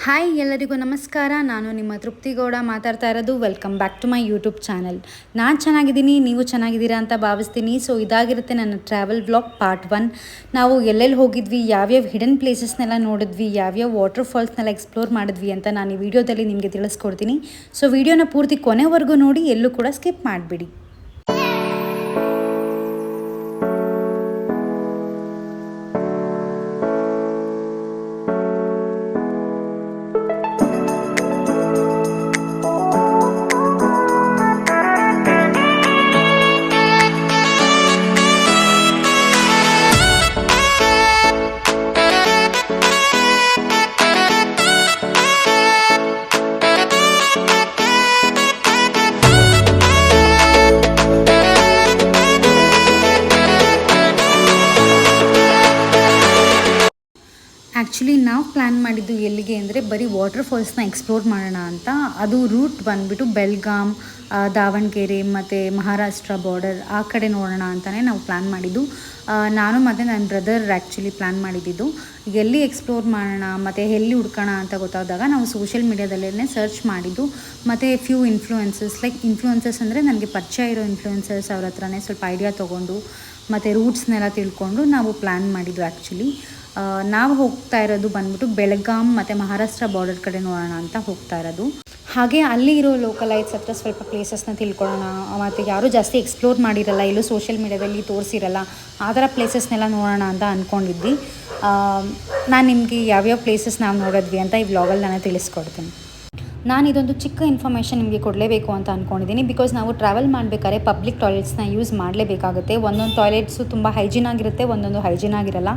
Hi ಎಲ್ಲರಿಗೂ ನಮಸ್ಕಾರ. ನಾನು ನಿಮ್ಮ ತೃಪ್ತಿಗೌಡ ಮಾತಾಡ್ತಾ ಇರೋದು. Welcome back to my YouTube channel. ನಾನು ಚೆನ್ನಾಗಿದ್ದೀನಿ, ನೀವು ಚೆನ್ನಾಗಿದ್ದೀರಾ ಅಂತ ಭಾವಿಸ್ತೀನಿ. ಸೊ ಇದಾಗಿರುತ್ತೆ ನನ್ನ ಟ್ರಾವೆಲ್ ವ್ಲಾಗ್ ಪಾರ್ಟ್ 1. ನಾವು ಎಲ್ಲೆಲ್ಲಿ ಹೋಗಿದ್ವಿ, ಯಾವ್ಯಾವ ಹಿಡನ್ ಪ್ಲೇಸಸ್ನೆಲ್ಲ ನೋಡಿದ್ವಿ, ಯಾವ್ಯಾವ ವಾಟರ್ ಫಾಲ್ಸ್ನೆಲ್ಲ ಎಕ್ಸ್ಪ್ಲೋರ್ ಮಾಡಿದ್ವಿ ಅಂತ ನಾನು ಈ ವಿಡಿಯೋದಲ್ಲಿ ನಿಮಗೆ ತಿಳಿಸ್ಕೊಡ್ತೀನಿ. ಸೊ ವಿಡಿಯೋನ ಪೂರ್ತಿ ಕೊನೆವರೆಗೂ ನೋಡಿ, ಎಲ್ಲೂ ಕೂಡ ಸ್ಕಿಪ್ ಮಾಡಿಬಿಡಿ. ಆ್ಯಕ್ಚುಲಿ ನಾವು ಪ್ಲ್ಯಾನ್ ಮಾಡಿದ್ದು ಎಲ್ಲಿಗೆ ಅಂದರೆ ಬರೀ ವಾಟರ್ ಫಾಲ್ಸ್ನ ಎಕ್ಸ್ಪ್ಲೋರ್ ಮಾಡೋಣ ಅಂತ. ಅದು ರೂಟ್ ಬಂದುಬಿಟ್ಟು ಬೆಲ್ಗಾಮ್, ದಾವಣಗೆರೆ ಮತ್ತು ಮಹಾರಾಷ್ಟ್ರ ಬಾರ್ಡರ್ ಆ ಕಡೆ ನೋಡೋಣ ಅಂತಲೇ ನಾವು ಪ್ಲ್ಯಾನ್ ಮಾಡಿದ್ದು. ನಾನು ಮತ್ತು ನನ್ನ ಬ್ರದರ್ ಆ್ಯಕ್ಚುಲಿ ಪ್ಲ್ಯಾನ್ ಮಾಡಿದ್ದು. ಎಲ್ಲಿ ಎಕ್ಸ್ಪ್ಲೋರ್ ಮಾಡೋಣ ಮತ್ತು ಎಲ್ಲಿ ಹುಡ್ಕೋಣ ಅಂತ ಗೊತ್ತಾದಾಗ ನಾವು ಸೋಷಿಯಲ್ ಮೀಡ್ಯಾದಲ್ಲೇ ಸರ್ಚ್ ಮಾಡಿದ್ದು. ಮತ್ತು ಫ್ಯೂ ಇನ್ಫ್ಲೂಯೆನ್ಸಸ್ ಅಂದರೆ ನನಗೆ ಪರಿಚಯ ಇರೋ ಇನ್ಫ್ಲೂಯೆನ್ಸರ್ಸ್ ಅವ್ರ ಹತ್ರನೇ ಸ್ವಲ್ಪ ಐಡಿಯಾ ತೊಗೊಂಡು ಮತ್ತು ರೂಟ್ಸ್ನೆಲ್ಲ ತಿಳ್ಕೊಂಡು ನಾವು ಪ್ಲ್ಯಾನ್ ಮಾಡಿದ್ದು. ಆ್ಯಕ್ಚುಲಿ ನಾವು ಹೋಗ್ತಾ ಇರೋದು ಬಂದ್ಬಿಟ್ಟು ಬೆಳಗಾಂ ಮತ್ತು ಮಹಾರಾಷ್ಟ್ರ ಬಾರ್ಡರ್ ಕಡೆ ನೋಡೋಣ ಅಂತ ಹೋಗ್ತಾ ಇರೋದು. ಹಾಗೆ ಅಲ್ಲಿ ಇರೋ ಲೋಕಲೈಟ್ಸ್ ಹತ್ರ ಸ್ವಲ್ಪ ಪ್ಲೇಸಸ್ನ ತಿಳ್ಕೊಳ್ಳೋಣ, ಮತ್ತು ಯಾರೂ ಜಾಸ್ತಿ ಎಕ್ಸ್ಪ್ಲೋರ್ ಮಾಡಿರಲ್ಲ, ಎಲ್ಲೂ ಸೋಷಿಯಲ್ ಮೀಡ್ಯಾದಲ್ಲಿ ತೋರಿಸಿರಲ್ಲ, ಆ ಥರ ಪ್ಲೇಸಸ್ನೆಲ್ಲ ನೋಡೋಣ ಅಂತ ಅಂದ್ಕೊಂಡಿದ್ವಿ. ನಾನು ನಿಮಗೆ ಯಾವ್ಯಾವ ಪ್ಲೇಸಸ್ ನಾವು ನೋಡಿದ್ವಿ ಅಂತ ಈ ವ್ಲಾಗಲ್ಲಿ ನಾನು ತಿಳಿಸ್ಕೊಡ್ತೀನಿ. ನಾನು ಇದೊಂದು ಚಿಕ್ಕ ಇನ್ಫಾರ್ಮೇಷನ್ ನಿಮಗೆ ಕೊಡಲೇಬೇಕು ಅಂತ ಅಂದ್ಕೊಂಡಿದ್ದೀನಿ. ಬಿಕಾಸ್ ನಾವು ಟ್ರಾವೆಲ್ ಮಾಡಬೇಕಾದ್ರೆ ಪಬ್ಲಿಕ್ ಟಾಯ್ಲೆಟ್ಸ್ನ ಯೂಸ್ ಮಾಡಲೇಬೇಕಾಗುತ್ತೆ. ಒಂದೊಂದು ಟಾಯ್ಲೆಟ್ಸು ತುಂಬ ಹೈಜೀನ್ ಆಗಿರುತ್ತೆ, ಒಂದೊಂದು ಹೈಜೀನ್ ಆಗಿರಲ್ಲ.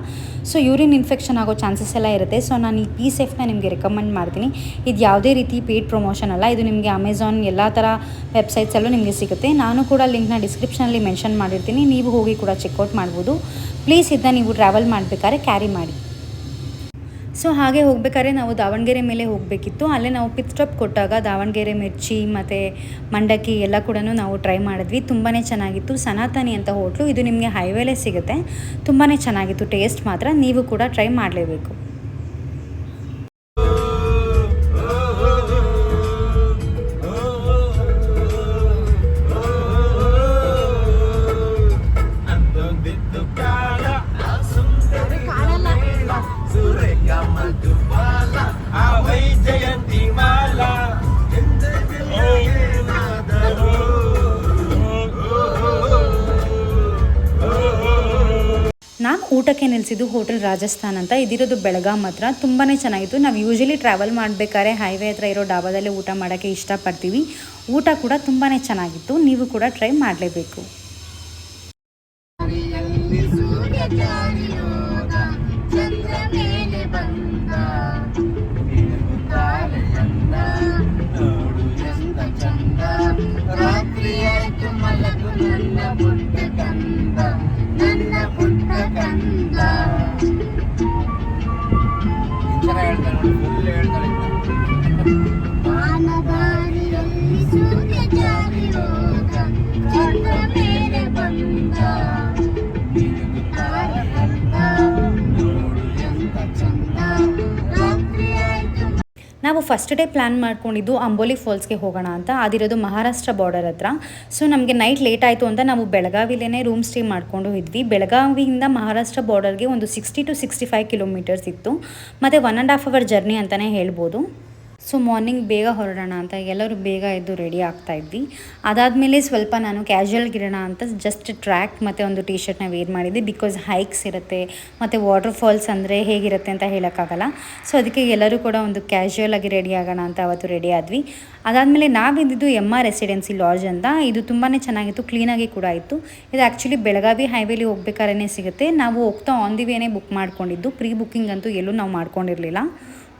ಸೊ ಯೂರಿನ್ ಇನ್ಫೆಕ್ಷನ್ ಆಗೋ ಚಾನ್ಸಸ್ ಎಲ್ಲ ಇರುತ್ತೆ. ಸೊ ನಾನು ಈ PSAFೆನ ನಿಮಗೆ ರೆಕಮೆಂಡ್ ಮಾಡ್ತೀನಿ. ಇದು ಯಾವುದೇ ರೀತಿ ಪೇಯ್ಡ್ ಪ್ರಮೋಷನ್ ಅಲ್ಲ, ಇದು ನಿಮಗೆ ಅಮೆಝಾನ್ ಎಲ್ಲ ಥರ ವೆಬ್ಸೈಟ್ಸಲ್ಲೂ ನಿಮಗೆ ಸಿಗುತ್ತೆ. ನಾನು ಕೂಡ ಲಿಂಕ್ನ ಡಿಸ್ಕ್ರಿಪ್ಷನಲ್ಲಿ ಮೆನ್ಷನ್ ಮಾಡಿರ್ತೀನಿ, ನೀವು ಹೋಗಿ ಕೂಡ ಚೆಕ್ಔಟ್ ಮಾಡ್ಬೋದು. ಪ್ಲೀಸ್ ಇದನ್ನ ನೀವು ಟ್ರಾವೆಲ್ ಮಾಡಬೇಕಾದ್ರೆ ಕ್ಯಾರಿ ಮಾಡಿ. ಸೊ ಹಾಗೆ ಹೋಗ್ಬೇಕಾದ್ರೆ ನಾವು ದಾವಣಗೆರೆ ಮೇಲೆ ಹೋಗಬೇಕಿತ್ತು. ಅಲ್ಲೇ ನಾವು ಪಿಟ್ ಸ್ಟಾಪ್ ಕೊಟ್ಟಾಗ ದಾವಣಗೆರೆ ಮಿರ್ಚಿ ಮತ್ತು ಮಂಡಕ್ಕಿ ಎಲ್ಲ ಕೂಡ ನಾವು ಟ್ರೈ ಮಾಡಿದ್ವಿ. ತುಂಬಾ ಚೆನ್ನಾಗಿತ್ತು. ಸನಾತನಿ ಅಂತ ಹೋಟ್ಲು, ಇದು ನಿಮಗೆ ಹೈವೇಲೇ ಸಿಗುತ್ತೆ. ತುಂಬಾ ಚೆನ್ನಾಗಿತ್ತು, ಟೇಸ್ಟ್ ಮಾತ್ರ ನೀವು ಕೂಡ ಟ್ರೈ ಮಾಡಲೇಬೇಕು. ನಾನು ಊಟಕ್ಕೆ ನಿಲ್ಲಿಸಿದ್ದು ಹೋಟೆಲ್ ರಾಜಸ್ಥಾನ್ ಅಂತ. ಇದಿರೋದು ಬೆಳಗಾಂ ಹತ್ರ. ತುಂಬಾ ಚೆನ್ನಾಗಿತ್ತು. ನಾವು ಯೂಶಲಿ ಟ್ರಾವೆಲ್ ಮಾಡಬೇಕಾದ್ರೆ ಹೈವೇ ಹತ್ರ ಇರೋ ಡಾಬಾದಲ್ಲೇ ಊಟ ಮಾಡೋಕ್ಕೆ ಇಷ್ಟಪಡ್ತೀವಿ. ಊಟ ಕೂಡ ತುಂಬಾ ಚೆನ್ನಾಗಿತ್ತು, ನೀವು ಕೂಡ ಟ್ರೈ ಮಾಡಲೇಬೇಕು. ನಾವು ಫಸ್ಟ್ ಡೇ ಪ್ಲ್ಯಾನ್ ಮಾಡ್ಕೊಂಡಿದ್ದು ಅಂಬೋಲಿ ಫಾಲ್ಸ್ಗೆ ಹೋಗೋಣ ಅಂತ. ಅದಿರೋದು ಮಹಾರಾಷ್ಟ್ರ ಬಾರ್ಡರ್ ಹತ್ರ. ಸೊ ನಮಗೆ ನೈಟ್ ಲೇಟ್ ಆಯಿತು ಅಂತ ನಾವು ಬೆಳಗಾವಿಲೇ ರೂಮ್ ಸ್ಟೇ ಮಾಡಿಕೊಂಡು ಇದ್ವಿ. ಬೆಳಗಾವಿಯಿಂದ ಮಹಾರಾಷ್ಟ್ರ ಬಾರ್ಡರ್ಗೆ ಒಂದು 60 to 65 ಕಿಲೋಮೀಟರ್ಸ್ ಇತ್ತು, ಮತ್ತು 1.5 hour ಜರ್ನಿ ಅಂತಲೇ ಹೇಳ್ಬೋದು. ಸೊ ಮಾರ್ನಿಂಗ್ ಬೇಗ ಹೊರಡೋಣ ಅಂತ ಎಲ್ಲರೂ ಬೇಗ ಎದ್ದು ರೆಡಿ ಆಗ್ತಾಯಿದ್ವಿ. ಅದಾದಮೇಲೆ ಸ್ವಲ್ಪ ನಾನು ಕ್ಯಾಶುವಲ್ಗಿರೋಣ ಅಂತ ಜಸ್ಟ್ ಟ್ರ್ಯಾಕ್ ಮತ್ತು ಒಂದು ಟೀ ಶರ್ಟ್ನ ವೇರ್ ಮಾಡಿದ್ದೆ. ಬಿಕಾಸ್ ಹೈಕ್ಸ್ ಇರುತ್ತೆ ಮತ್ತು ವಾಟರ್ ಫಾಲ್ಸ್ ಅಂದರೆ ಹೇಗಿರುತ್ತೆ ಅಂತ ಹೇಳೋಕ್ಕಾಗಲ್ಲ. ಸೊ ಅದಕ್ಕೆ ಎಲ್ಲರೂ ಕೂಡ ಒಂದು ಕ್ಯಾಶುವಲ್ ಆಗಿ ರೆಡಿ ಆಗೋಣ ಅಂತ ಅವತ್ತು ರೆಡಿ ಆದ್ವಿ. ಅದಾದಮೇಲೆ ನಾವಿದ್ದು MR ರೆಸಿಡೆನ್ಸಿ ಲಾಡ್ಜ್ ಅಂತ. ಇದು ತುಂಬಾ ಚೆನ್ನಾಗಿತ್ತು, ಕ್ಲೀನಾಗಿ ಕೂಡ ಇತ್ತು. ಇದು ಆ್ಯಕ್ಚುಲಿ ಬೆಳಗಾವಿ ಹೈವೇಲಿ ಹೋಗ್ಬೇಕಾದ್ರೆ ಸಿಗುತ್ತೆ. ನಾವು ಹೋಗ್ತಾ ಆನ್ ದಿ ವೇನೇ ಬುಕ್ ಮಾಡ್ಕೊಂಡಿದ್ದು, ಪ್ರೀ ಬುಕ್ಕಿಂಗ್ ಅಂತೂ ಎಲ್ಲೂ ನಾವು ಮಾಡ್ಕೊಂಡಿರಲಿಲ್ಲ.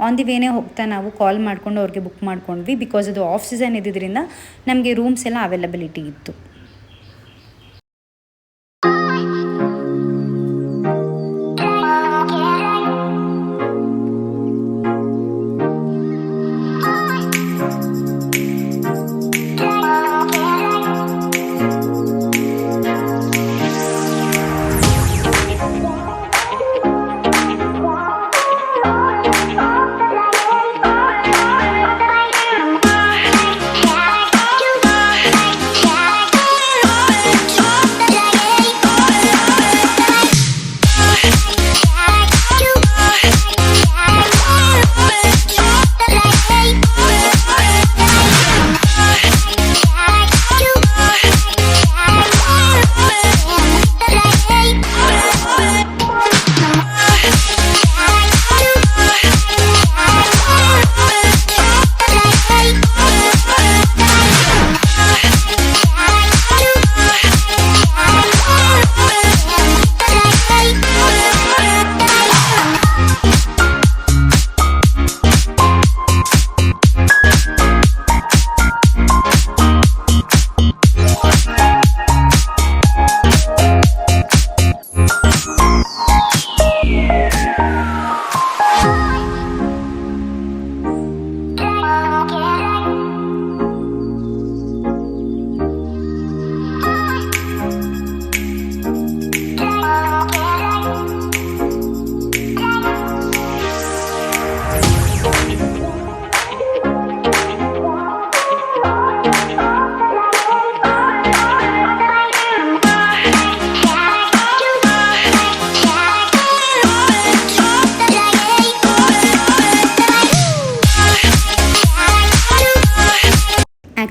ಆನ್ ದಿ ವೇನೇ ಹೋಗ್ತಾ ನಾವು ಕಾಲ್ ಮಾಡಿಕೊಂಡು ಅವ್ರಿಗೆ ಬುಕ್ ಮಾಡ್ಕೊಂಡ್ವಿ. ಬಿಕಾಸ್ ಅದು ಆಫ್ ಸೀಸನ್ ಇದ್ದಿದ್ದರಿಂದ ನಮಗೆ ರೂಮ್ಸ್ ಎಲ್ಲ ಅವೈಲಬಿಲಿಟಿ ಇತ್ತು.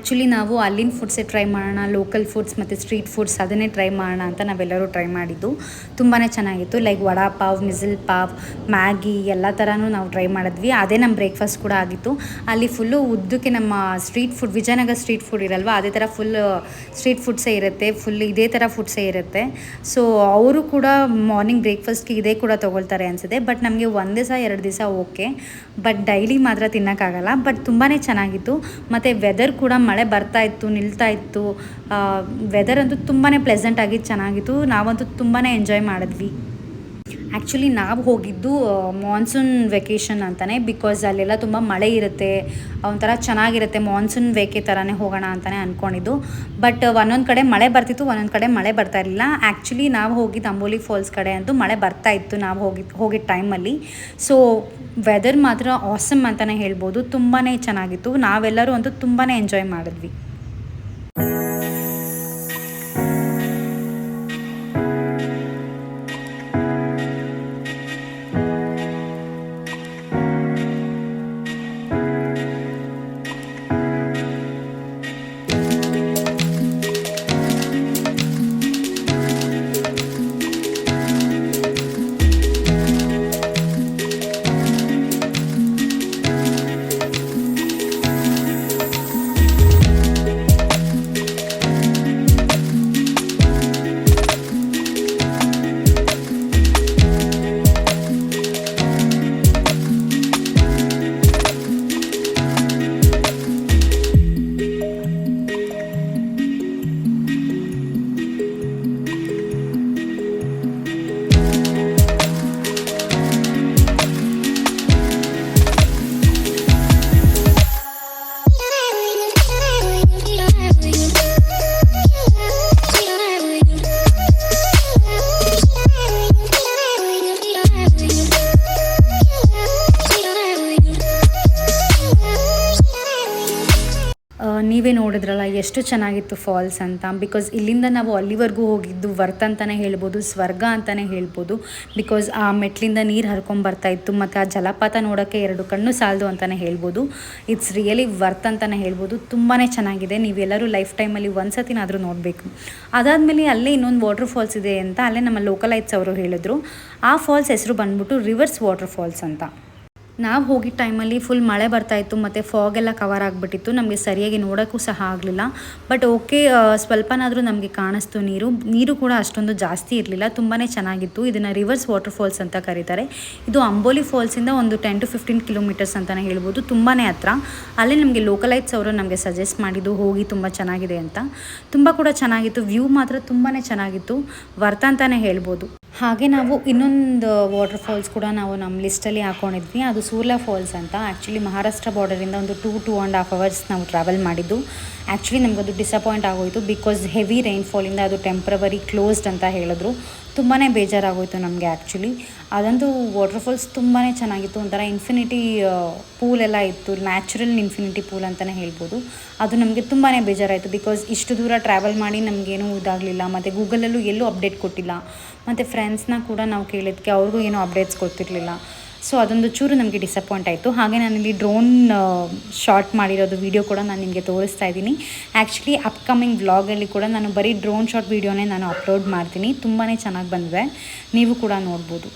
ಆ್ಯಕ್ಚುಲಿ ನಾವು ಅಲ್ಲಿನ ಫುಡ್ಸೇ ಟ್ರೈ ಮಾಡೋಣ, ಲೋಕಲ್ ಫುಡ್ಸ್ ಮತ್ತು ಸ್ಟ್ರೀಟ್ ಫುಡ್ಸ್ ಅದನ್ನೇ ಟ್ರೈ ಮಾಡೋಣ ಅಂತ ನಾವೆಲ್ಲರೂ ಟ್ರೈ ಮಾಡಿದ್ದು. ತುಂಬಾ ಚೆನ್ನಾಗಿತ್ತು. Like vada pav, missile pav, Maggi ಎಲ್ಲ ಥರನೂ ನಾವು ಟ್ರೈ ಮಾಡಿದ್ವಿ. ಅದೇ ನಮ್ಮ ಬ್ರೇಕ್ಫಾಸ್ಟ್ ಕೂಡ ಆಗಿತ್ತು. ಅಲ್ಲಿ ಫುಲ್ಲು ಉದ್ದಕ್ಕೆ ನಮ್ಮ street food, Vijayanagara street food ಇರಲ್ವ, ಅದೇ ಥರ ಫುಲ್ ಸ್ಟ್ರೀಟ್ ಫುಡ್ಸೇ ಇರುತ್ತೆ, ಫುಲ್ ಇದೇ ಥರ ಫುಡ್ಸೇ ಇರುತ್ತೆ. ಸೊ ಅವರು ಕೂಡ ಮಾರ್ನಿಂಗ್ ಬ್ರೇಕ್ಫಾಸ್ಟ್ಗೆ ಇದೇ ಕೂಡ ತೊಗೊಳ್ತಾರೆ ಅನಿಸುತ್ತೆ. ಬಟ್ ನಮಗೆ ಒಂದು ದಿವಸ 2 ದಿವಸ ಓಕೆ, ಬಟ್ ಡೈಲಿ ಮಾತ್ರ ತಿನ್ನೋಕ್ಕಾಗಲ್ಲ. ಬಟ್ ತುಂಬಾ ಚೆನ್ನಾಗಿತ್ತು. ಮತ್ತು ವೆದರ್ ಕೂಡ ಮಳೆ ಬರ್ತಾ ಇತ್ತು, ನಿಲ್ತಾ ಇತ್ತು. ವೆದರ್ ಅಂತೂ ತುಂಬಾ ಪ್ಲೆಸೆಂಟ್ ಆಗಿದ್ದು ಚೆನ್ನಾಗಿತ್ತು. ನಾವಂತೂ ತುಂಬಾ ಎಂಜಾಯ್ ಮಾಡಿದ್ವಿ. ಆ್ಯಕ್ಚುಲಿ ನಾವು ಹೋಗಿದ್ದು ಮಾನ್ಸೂನ್ ವೆಕೇಷನ್ ಅಂತಲೇ, ಬಿಕಾಸ್ ಅಲ್ಲೆಲ್ಲ ತುಂಬ ಮಳೆ ಇರುತ್ತೆ, ಒಂಥರ ಚೆನ್ನಾಗಿರುತ್ತೆ. ಮಾನ್ಸೂನ್ ವೇಕೆ ಥರನೇ ಹೋಗೋಣ ಅಂತಲೇ ಅಂದ್ಕೊಂಡಿದ್ದು. ಬಟ್ ಒಂದೊಂದು ಕಡೆ ಮಳೆ ಬರ್ತಿತ್ತು, ಒಂದೊಂದು ಕಡೆ ಮಳೆ ಬರ್ತಾ ಇರಲಿಲ್ಲ. ಆ್ಯಕ್ಚುಲಿ ನಾವು ಹೋಗಿದ್ದು ಅಂಬೋಲಿ ಫಾಲ್ಸ್ ಕಡೆ ಅಂತೂ ಮಳೆ ಬರ್ತಾ ಇತ್ತು ನಾವು ಹೋಗಿದ್ದ ಟೈಮಲ್ಲಿ. ಸೊ ವೆದರ್ ಮಾತ್ರ ಆಸಮ್ ಅಂತಲೇ ಹೇಳ್ಬೋದು. ತುಂಬಾ ಚೆನ್ನಾಗಿತ್ತು. ನಾವೆಲ್ಲರೂ ಅಂತೂ ತುಂಬಾ ಎಂಜಾಯ್ ಮಾಡಿದ್ವಿ. ನೀವೇ ನೋಡಿದ್ರಲ್ಲ ಎಷ್ಟು ಚೆನ್ನಾಗಿತ್ತು ಫಾಲ್ಸ್ ಅಂತ. ಬಿಕಾಸ್ ಇಲ್ಲಿಂದ ನಾವು ಅಲ್ಲಿವರೆಗೂ ಹೋಗಿದ್ದು ವರ್ತ್ ಅಂತಲೇ ಹೇಳ್ಬೋದು, ಸ್ವರ್ಗ ಅಂತಲೇ ಹೇಳ್ಬೋದು. ಬಿಕಾಸ್ ಆ ಮೆಟ್ಲಿಂದ ನೀರು ಹರ್ಕೊಂಬರ್ತಾ ಇತ್ತು, ಮತ್ತು ಆ ಜಲಪಾತ ನೋಡೋಕ್ಕೆ 2 ಕಣ್ಣು ಸಾಲದು ಅಂತಲೇ ಹೇಳ್ಬೋದು. ಇಟ್ಸ್ ರಿಯಲಿ ವರ್ತ್ ಅಂತಲೇ ಹೇಳ್ಬೋದು. ತುಂಬಾ ಚೆನ್ನಾಗಿದೆ. ನೀವೆಲ್ಲರೂ ಲೈಫ್ ಟೈಮಲ್ಲಿ ಒಂದು ಸತಿನಾದರೂ ನೋಡಬೇಕು. ಅದಾದಮೇಲೆ ಅಲ್ಲೇ ಇನ್ನೊಂದು ವಾಟರ್ ಫಾಲ್ಸ್ ಇದೆ ಅಂತ ಅಲ್ಲೇ ನಮ್ಮ ಲೋಕಲೈಟ್ಸ್ ಅವರು ಹೇಳಿದ್ರು. ಆ ಫಾಲ್ಸ್ ಹೆಸರು ಬಂದ್ಬಿಟ್ಟು ರಿವರ್ಸ್ ವಾಟರ್ ಫಾಲ್ಸ್ ಅಂತ. ನಾವು ಹೋಗಿದ್ದ ಟೈಮಲ್ಲಿ ಫುಲ್ ಮಳೆ ಬರ್ತಾಯಿತ್ತು ಮತ್ತು ಫಾಗ್ ಎಲ್ಲ ಕವರ್ ಆಗಿಬಿಟ್ಟಿತ್ತು. ನಮಗೆ ಸರಿಯಾಗಿ ನೋಡೋಕ್ಕೂ ಸಹ ಆಗಲಿಲ್ಲ. ಬಟ್ ಓಕೆ, ಸ್ವಲ್ಪನಾದರೂ ನಮಗೆ ಕಾಣಿಸ್ತು. ನೀರು ಕೂಡ ಅಷ್ಟೊಂದು ಜಾಸ್ತಿ ಇರಲಿಲ್ಲ. ತುಂಬಾ ಚೆನ್ನಾಗಿತ್ತು. ಇದನ್ನು ರಿವರ್ಸ್ ವಾಟರ್ ಫಾಲ್ಸ್ ಅಂತ ಕರೀತಾರೆ. ಇದು ಅಂಬೋಲಿ ಫಾಲ್ಸಿಂದ ಒಂದು 10 to 15 ಕಿಲೋಮೀಟರ್ಸ್ ಅಂತಲೇ ಹೇಳ್ಬೋದು. ತುಂಬಾ ಹತ್ರ. ಅಲ್ಲೇ ನಮಗೆ ಲೋಕಲೈಟ್ಸ್ ಅವರು ನಮಗೆ ಸಜೆಸ್ಟ್ ಮಾಡಿದ್ದು ಹೋಗಿ ತುಂಬ ಚೆನ್ನಾಗಿದೆ ಅಂತ. ತುಂಬ ಕೂಡ ಚೆನ್ನಾಗಿತ್ತು. ವ್ಯೂ ಮಾತ್ರ ತುಂಬಾ ಚೆನ್ನಾಗಿತ್ತು. ವರ್ತ್ ಅಂತಲೇ ಹೇಳ್ಬೋದು. ಹಾಗೆ ನಾವು ಇನ್ನೊಂದು ವಾಟರ್ ಫಾಲ್ಸ್ ಕೂಡ ನಾವು ನಮ್ಮ ಲಿಸ್ಟಲ್ಲಿ ಹಾಕ್ಕೊಂಡಿದ್ವಿ. ಅದು ಸೂರ್ಲಾ ಫಾಲ್ಸ್ ಅಂತ. ಆ್ಯಕ್ಚುಲಿ ಮಹಾರಾಷ್ಟ್ರ ಬಾರ್ಡರಿಂದ ಒಂದು 2.5 hours ನಾವು ಟ್ರಾವೆಲ್ ಮಾಡಿದ್ದು. ಆ್ಯಕ್ಚುಲಿ ನಮಗದು ಡಿಸಪಾಯಿಂಟ್ ಆಗೋಯಿತು. ಬಿಕಾಸ್ ಹೆವಿ ರೈನ್ಫಾಲಿಂದ ಅದು ಟೆಂಪ್ರವರಿ ಕ್ಲೋಸ್ಡ್ ಅಂತ ಹೇಳಿದ್ರು. ತುಂಬಾ ಬೇಜಾರಾಗೋಯಿತು ನಮಗೆ. ಆ್ಯಕ್ಚುಲಿ ಅದಂತೂ ವಾಟರ್ ಫಾಲ್ಸ್ ತುಂಬಾ ಚೆನ್ನಾಗಿತ್ತು. ಒಂಥರ ಇನ್ಫಿನಿಟಿ ಪೂಲೆಲ್ಲ ಇತ್ತು, ನ್ಯಾಚುರಲ್ ಇನ್ಫಿನಿಟಿ ಪೂಲ್ ಅಂತಲೇ ಹೇಳ್ಬೋದು. ಅದು ನಮಗೆ ತುಂಬಾ ಬೇಜಾರಾಯಿತು. ಬಿಕಾಸ್ ಇಷ್ಟು ದೂರ ಟ್ರಾವೆಲ್ ಮಾಡಿ ನಮಗೇನೂ ಇದಾಗಲಿಲ್ಲ. ಮತ್ತು ಗೂಗಲಲ್ಲೂ ಎಲ್ಲೂ ಅಪ್ಡೇಟ್ ಕೊಟ್ಟಿಲ್ಲ. ಮತ್ತು ಫ್ರೆಂಡ್ಸ್ನ ಕೂಡ ನಾವು ಕೇಳಿದ್ದಕ್ಕೆ ಅವ್ರಿಗೂ ಏನೂ ಅಪ್ಡೇಟ್ಸ್ ಕೊಟ್ಟಿರಲಿಲ್ಲ. ಸೊ ಅದೊಂದು ಚೂರು ನಮಗೆ ಡಿಸಪಾಯಿಂಟ್ ಆಯಿತು. ಹಾಗೆ ನಾನಿಲ್ಲಿ ಡ್ರೋನ್ ಶಾರ್ಟ್ ಮಾಡಿರೋದು ವೀಡಿಯೋ ಕೂಡ ನಾನು ನಿಮಗೆ ತೋರಿಸ್ತಾ ಇದ್ದೀನಿ. ಆ್ಯಕ್ಚುಲಿ ಅಪ್ಕಮಿಂಗ್ ವ್ಲಾಗಲ್ಲಿ ಕೂಡ ನಾನು ಬರೀ ಡ್ರೋನ್ ಶಾಟ್ ವೀಡಿಯೋನೇ ನಾನು ಅಪ್ಲೋಡ್ ಮಾಡ್ತೀನಿ. ತುಂಬಾ ಚೆನ್ನಾಗಿ ಬಂದಿದೆ, ನೀವು ಕೂಡ ನೋಡ್ಬೋದು.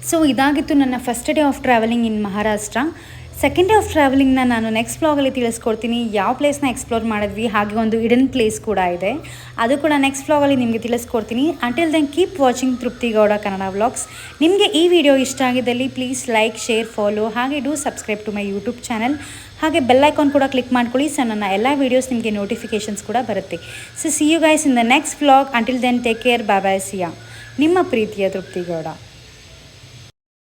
ಸೊ ಇದಾಗಿತ್ತು ನನ್ನ first day of travelling in Maharashtra. Second day of ಟ್ರಾವೆಲಿಂಗ್ನ ನಾನು ನೆಕ್ಸ್ಟ್ ವ್ಲಾಗಲ್ಲಿ ತಿಳಿಸ್ಕೊಡ್ತೀನಿ. ಯಾವ ಪ್ಲೇಸ್ನ ಎಕ್ಸ್ಪ್ಲೋರ್ ಮಾಡಿದ್ವಿ, ಹಾಗೆ ಒಂದು ಹಿಡನ್ ಪ್ಲೇಸ್ ಕೂಡ ಇದೆ, ಅದು ಕೂಡ ನೆಕ್ಸ್ಟ್ ವ್ಲಾಗಲ್ಲಿ ನಿಮಗೆ ತಿಳಿಸ್ಕೊಡ್ತೀನಿ. ಅಂಟಿಲ್ ದೆನ್ ಕೀಪ್ ವಾಚಿಂಗ್ ತೃಪ್ತಿ ಗೌಡ ಕನ್ನಡ ವ್ಲಾಗ್ಸ್. ನಿಮಗೆ ಈ ವಿಡಿಯೋ ಇಷ್ಟ ಆಗಿದ್ದಲ್ಲಿ ಪ್ಲೀಸ್ ಲೈಕ್, ಶೇರ್, ಫಾಲೋ, ಹಾಗೆ do subscribe to my YouTube channel. ಹಾಗೆ ಬೆಲ್ ಐಕಾನ್ ಕೂಡ ಕ್ಲಿಕ್ ಮಾಡ್ಕೊಳ್ಳಿ, ಸೊ ನನ್ನ ಎಲ್ಲ ವೀಡಿಯೋಸ್ ನಿಮಗೆ ನೋಟಿಫಿಕೇಷನ್ಸ್ ಕೂಡ ಬರುತ್ತೆ. So see you guys in the next vlog. Until then take care, bye bye, see ya. ನಿಮ್ಮ ಪ್ರೀತಿಯ ತೃಪ್ತಿ ಗೌಡ.